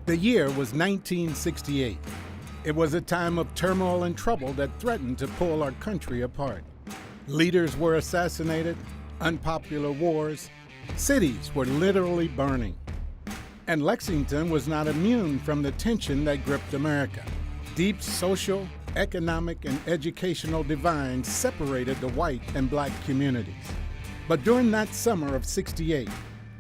The year was 1968. It was a time of turmoil and trouble that threatened to pull our country apart. Leaders were assassinated, unpopular wars, cities were literally burning. And Lexington was not immune from the tension that gripped America. Deep social, economic, and educational divides separated the white and black communities. But during that summer of '68,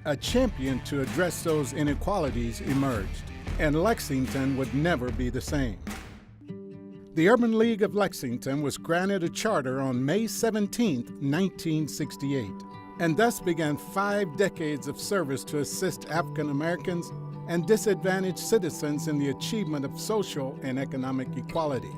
a champion to address those inequalities emerged, and Lexington would never be the same. The Urban League of Lexington was granted a charter on May 17, 1968, and thus began 5 decades of service to assist African Americans and disadvantaged citizens in the achievement of social and economic equality.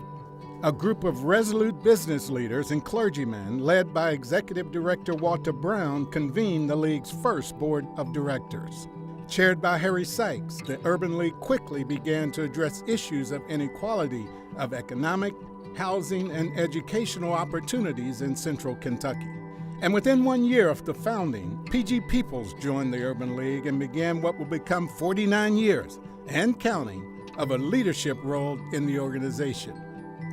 A group of resolute business leaders and clergymen, led by Executive Director Walter Brown, convened the League's first board of directors. Chaired by Harry Sykes, the Urban League quickly began to address issues of inequality of economic, housing, and educational opportunities in central Kentucky. And within 1 year of the founding, P.G. Peoples joined the Urban League and began what will become 49 years, and counting, of a leadership role in the organization.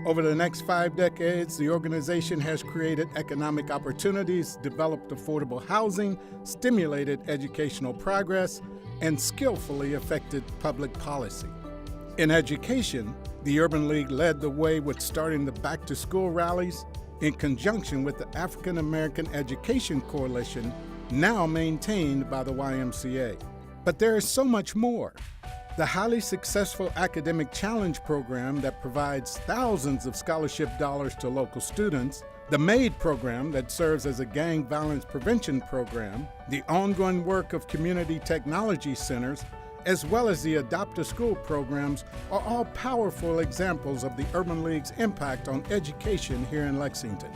Over the next 5 decades, the organization has created economic opportunities, developed affordable housing, stimulated educational progress, and skillfully affected public policy. In education, the Urban League led the way with starting the back-to-school rallies in conjunction with the African American Education Coalition, now maintained by the YMCA. But there is so much more. The highly successful Academic Challenge program that provides thousands of scholarship dollars to local students, the MAID program that serves as a gang violence prevention program, the ongoing work of community technology centers, as well as the Adopt-a-School programs are all powerful examples of the Urban League's impact on education here in Lexington.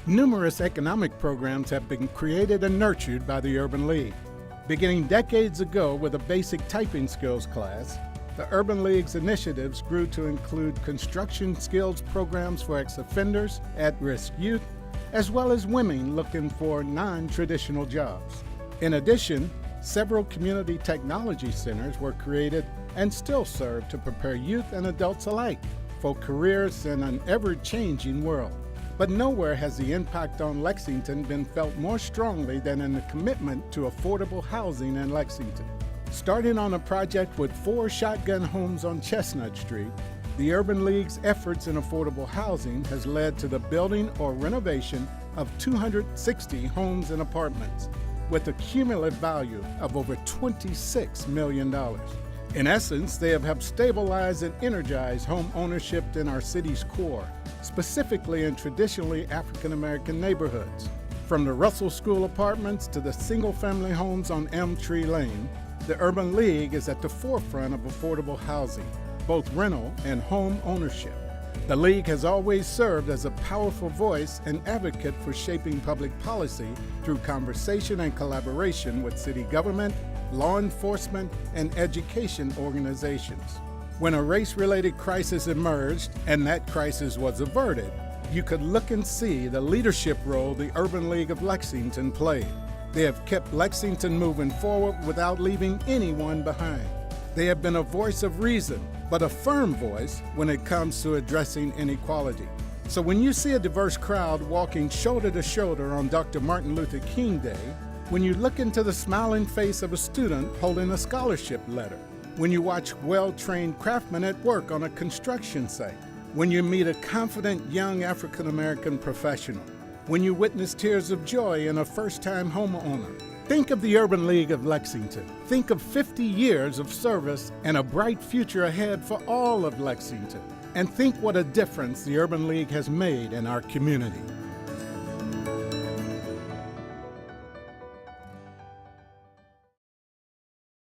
Numerous economic programs have been created and nurtured by the Urban League. Beginning decades ago with a basic typing skills class, the Urban League's initiatives grew to include construction skills programs for ex-offenders, at-risk youth, as well as women looking for non-traditional jobs. In addition, several community technology centers were created and still serve to prepare youth and adults alike for careers in an ever-changing world. But nowhere has the impact on Lexington been felt more strongly than in the commitment to affordable housing in Lexington. Starting on a project with 4 shotgun homes on Chestnut Street, the Urban League's efforts in affordable housing has led to the building or renovation of 260 homes and apartments, with a cumulative value of over $26 million. In essence, they have helped stabilize and energize home ownership in our city's core, specifically in traditionally African American neighborhoods. From the Russell School apartments to the single-family homes on Elm Tree Lane, the Urban League is at the forefront of affordable housing, both rental and home ownership. The League has always served as a powerful voice and advocate for shaping public policy through conversation and collaboration with city government, law enforcement, and education organizations. When a race-related crisis emerged and that crisis was averted, you could look and see the leadership role the Urban League of Lexington played. They have kept Lexington moving forward without leaving anyone behind. They have been a voice of reason, but a firm voice when it comes to addressing inequality. So when you see a diverse crowd walking shoulder to shoulder on Dr. Martin Luther King Day, when you look into the smiling face of a student holding a scholarship letter, when you watch well-trained craftsmen at work on a construction site, when you meet a confident young African American professional, when you witness tears of joy in a first-time homeowner, think of the Urban League of Lexington. Think of 50 years of service and a bright future ahead for all of Lexington. And think what a difference the Urban League has made in our community.